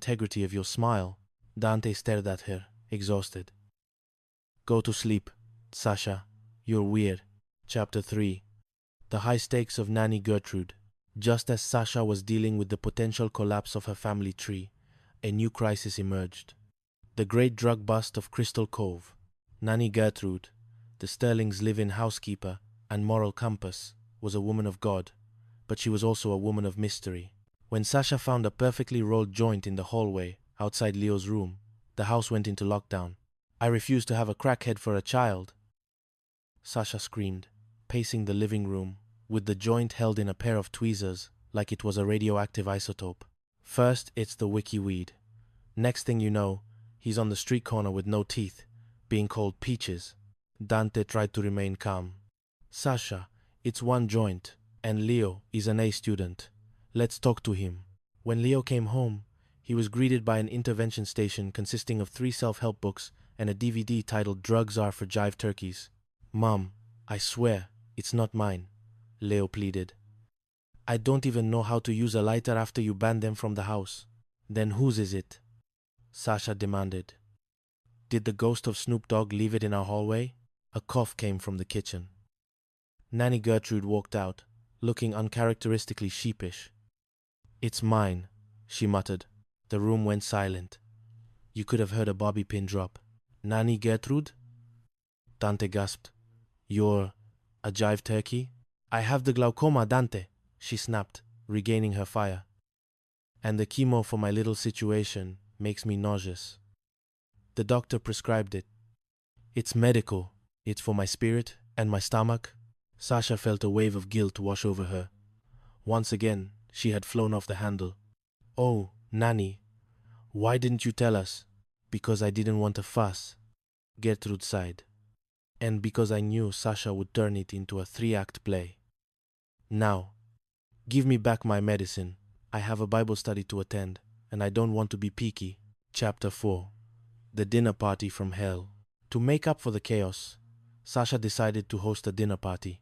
integrity of your smile. Dante stared at her, exhausted. Go to sleep, Sasha. You're weird. Chapter 3. The high stakes of Nanny Gertrude. Just as Sasha was dealing with the potential collapse of her family tree, a new crisis emerged. The great drug bust of Crystal Cove. Nanny Gertrude, the Sterlings' live-in housekeeper and moral compass, was a woman of God, but she was also a woman of mystery. When Sasha found a perfectly rolled joint in the hallway outside Leo's room, the house went into lockdown. I refuse to have a crackhead for a child, Sasha screamed, pacing the living room, with the joint held in a pair of tweezers like it was a radioactive isotope. First, it's the wiki weed. Next thing you know, he's on the street corner with no teeth, being called peaches. Dante tried to remain calm. Sasha, it's one joint, and Leo is an A student. Let's talk to him. When Leo came home, he was greeted by an intervention station consisting of 3 self-help books and a DVD titled Drugs Are for Jive Turkeys. Mom, I swear, it's not mine, Leo pleaded. I don't even know how to use a lighter after you banned them from the house. Then whose is it? Sasha demanded. Did the ghost of Snoop Dogg leave it in our hallway? A cough came from the kitchen. Nanny Gertrude walked out, looking uncharacteristically sheepish. It's mine, she muttered. The room went silent. You could have heard a bobby pin drop. Nanny Gertrude? Dante gasped. You're a jive turkey? I have the glaucoma, Dante, she snapped, regaining her fire. And the chemo for my little situation makes me nauseous. The doctor prescribed it. It's medical. It's for my spirit and my stomach. Sasha felt a wave of guilt wash over her. Once again, she had flown off the handle. Oh, Nanny, why didn't you tell us? Because I didn't want a fuss, Gertrude sighed. And because I knew Sasha would turn it into a 3-act play. Now, give me back my medicine. I have a Bible study to attend, and I don't want to be peaky. Chapter 4. The Dinner Party from Hell. To make up for the chaos, Sasha decided to host a dinner party.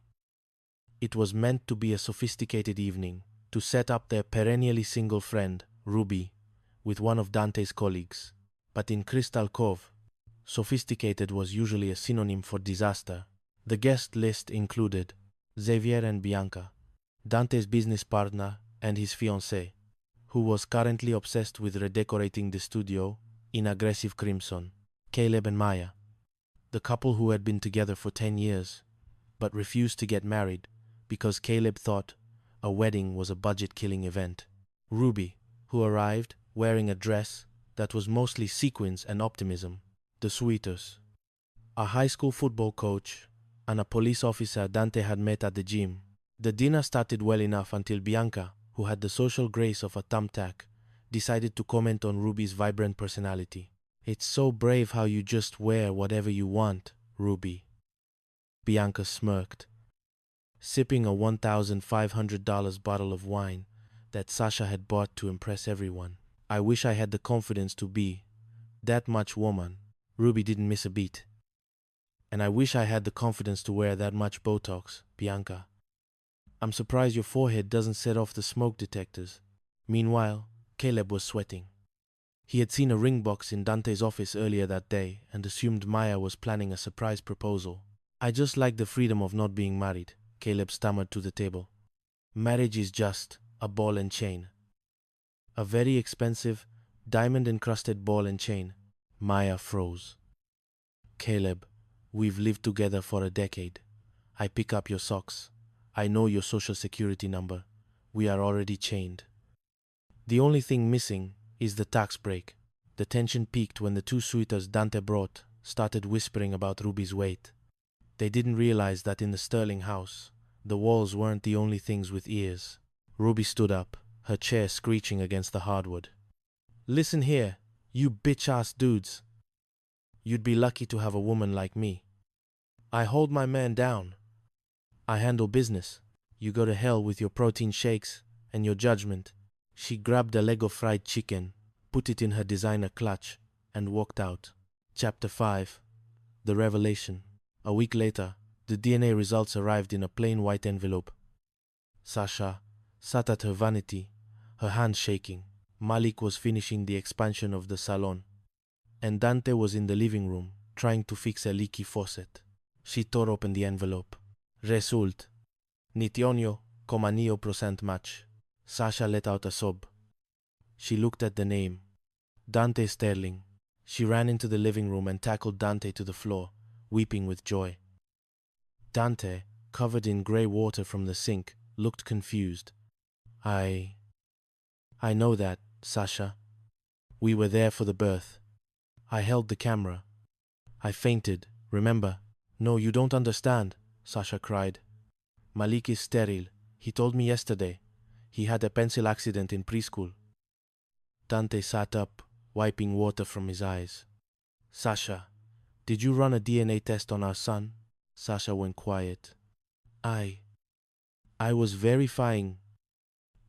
It was meant to be a sophisticated evening, to set up their perennially single friend, Ruby, with one of Dante's colleagues. But in Crystal Cove, sophisticated was usually a synonym for disaster. The guest list included Xavier and Bianca, Dante's business partner and his fiancée, who was currently obsessed with redecorating the studio in aggressive crimson, Caleb and Maya, the couple who had been together for 10 years, but refused to get married because Caleb thought a wedding was a budget-killing event. Ruby, who arrived wearing a dress that was mostly sequins and optimism. The suitors, a high school football coach and a police officer Dante had met at the gym. The dinner started well enough until Bianca, who had the social grace of a thumbtack, decided to comment on Ruby's vibrant personality. It's so brave how you just wear whatever you want, Ruby. Bianca smirked, sipping a $1,500 bottle of wine that Sasha had bought to impress everyone. I wish I had the confidence to be that much woman. Ruby didn't miss a beat. And I wish I had the confidence to wear that much Botox, Bianca. I'm surprised your forehead doesn't set off the smoke detectors. Meanwhile, Caleb was sweating. He had seen a ring box in Dante's office earlier that day and assumed Maya was planning a surprise proposal. I just like the freedom of not being married, Caleb stammered to the table. Marriage is just a ball and chain. A very expensive, diamond-encrusted ball and chain. Maya froze. Caleb, we've lived together for a decade. I pick up your socks. I know your social security number. We are already chained. The only thing missing is the tax break. The tension peaked when the 2 suitors Dante brought started whispering about Ruby's weight. They didn't realize that in the Sterling house, the walls weren't the only things with ears. Ruby stood up, her chair screeching against the hardwood. Listen here, you bitch-ass dudes. You'd be lucky to have a woman like me. I hold my man down. I handle business. You go to hell with your protein shakes and your judgment. She grabbed a leg of fried chicken, put it in her designer clutch, and walked out. Chapter 5. The Revelation. A week later, the DNA results arrived in a plain white envelope. Sasha sat at her vanity, her hands shaking. Malik was finishing the expansion of the salon, and Dante was in the living room trying to fix a leaky faucet. She tore open the envelope. Result. Nitionio, 9% match. Sasha let out a sob. She looked at the name. Dante Sterling. She ran into the living room and tackled Dante to the floor, weeping with joy. Dante, covered in grey water from the sink, looked confused. I know that, Sasha. We were there for the birth. I held the camera. I fainted, remember? No, you don't understand, Sasha cried. Malik is sterile. He told me yesterday. He had a pencil accident in preschool. Dante sat up, wiping water from his eyes. Sasha, did you run a DNA test on our son? Sasha went quiet. I was verifying.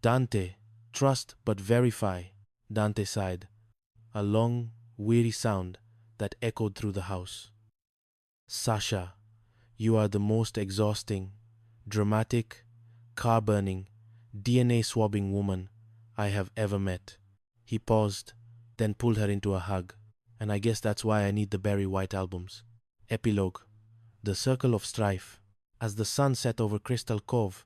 Dante, trust but verify, Dante sighed. A long, weary sound that echoed through the house. Sasha, you are the most exhausting, dramatic, car-burning, DNA-swabbing woman I have ever met. He paused, then pulled her into a hug. And I guess that's why I need the Barry White albums. Epilogue. The Circle of Strife. As the sun set over Crystal Cove,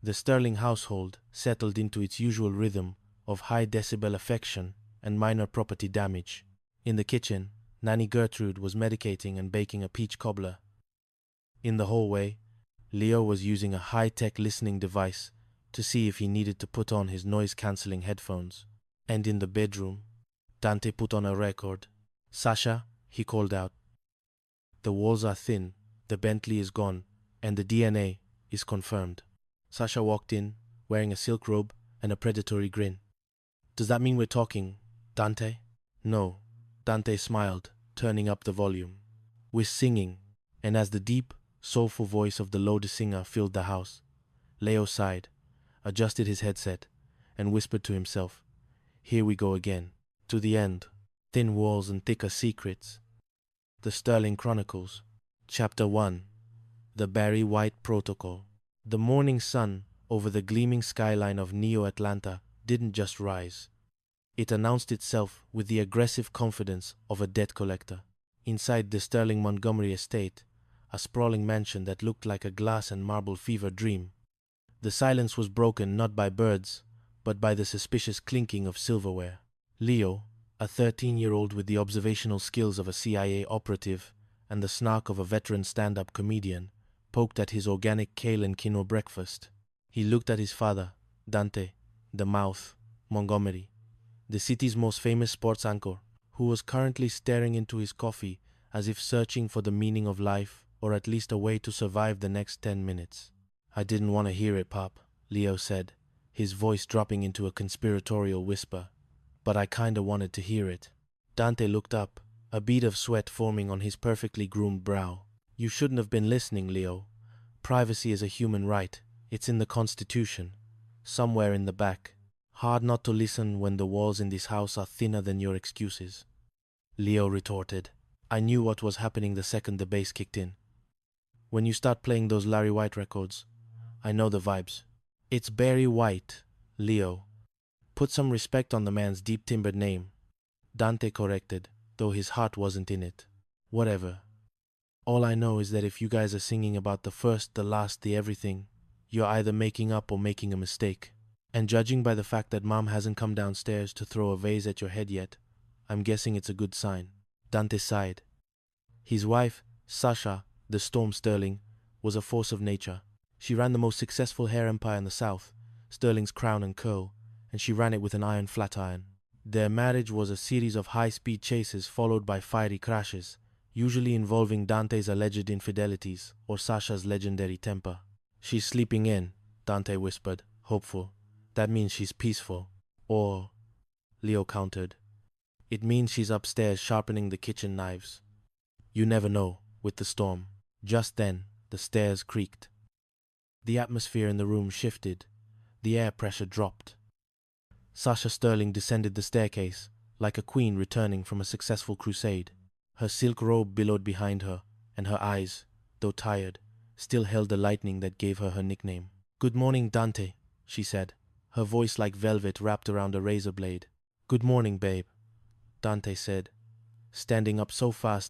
the Sterling household settled into its usual rhythm of high-decibel affection and minor property damage. In the kitchen, Nanny Gertrude was medicating and baking a peach cobbler. In the hallway, Leo was using a high-tech listening device to see if he needed to put on his noise-cancelling headphones. And in the bedroom, Dante put on a record. Sasha, he called out. The walls are thin, the Bentley is gone, and the DNA is confirmed. Sasha walked in, wearing a silk robe and a predatory grin. Does that mean we're talking, Dante? No, Dante smiled, turning up the volume. We're singing, and as the deep, soulful voice of the Lode singer filled the house, Leo sighed, adjusted his headset, and whispered to himself, Here we go again, to the end, thin walls and thicker secrets. The Sterling Chronicles, Chapter 1, The Barry White Protocol. The morning sun over the gleaming skyline of Neo-Atlanta didn't just rise. It announced itself with the aggressive confidence of a debt collector. Inside the Sterling Montgomery estate, a sprawling mansion that looked like a glass and marble fever dream, the silence was broken not by birds, but by the suspicious clinking of silverware. Leo, a 13-year-old with the observational skills of a CIA operative and the snark of a veteran stand-up comedian, poked at his organic kale and quinoa breakfast. He looked at his father, Dante, the mouth, Montgomery, the city's most famous sports anchor, who was currently staring into his coffee as if searching for the meaning of life or at least a way to survive the next 10 minutes. I didn't want to hear it, Pop, Leo said, his voice dropping into a conspiratorial whisper. But I kinda wanted to hear it. Dante looked up, a bead of sweat forming on his perfectly groomed brow. You shouldn't have been listening, Leo. Privacy is a human right. It's in the Constitution. Somewhere in the back. Hard not to listen when the walls in this house are thinner than your excuses. Leo retorted. I knew what was happening the second the bass kicked in. When you start playing those Larry White records, I know the vibes. It's Barry White, Leo. Put some respect on the man's deep-timbered name. Dante corrected, though his heart wasn't in it. Whatever. All I know is that if you guys are singing about the first, the last, the everything, you're either making up or making a mistake. And judging by the fact that Mom hasn't come downstairs to throw a vase at your head yet, I'm guessing it's a good sign. Dante sighed. His wife, Sasha, the Storm Sterling, was a force of nature. She ran the most successful hair empire in the South, Sterling's Crown and Co., and she ran it with an iron flat iron. Their marriage was a series of high-speed chases followed by fiery crashes, usually involving Dante's alleged infidelities or Sasha's legendary temper. She's sleeping in, Dante whispered, hopeful. That means she's peaceful. Or, Leo countered, it means she's upstairs sharpening the kitchen knives. You never know, with the storm. Just then, the stairs creaked. The atmosphere in the room shifted. The air pressure dropped. Sasha Sterling descended the staircase, like a queen returning from a successful crusade. Her silk robe billowed behind her, and her eyes, though tired, still held the lightning that gave her her nickname. Good morning, Dante, she said, her voice like velvet wrapped around a razor blade. "Good morning, babe," Dante said, standing up so fast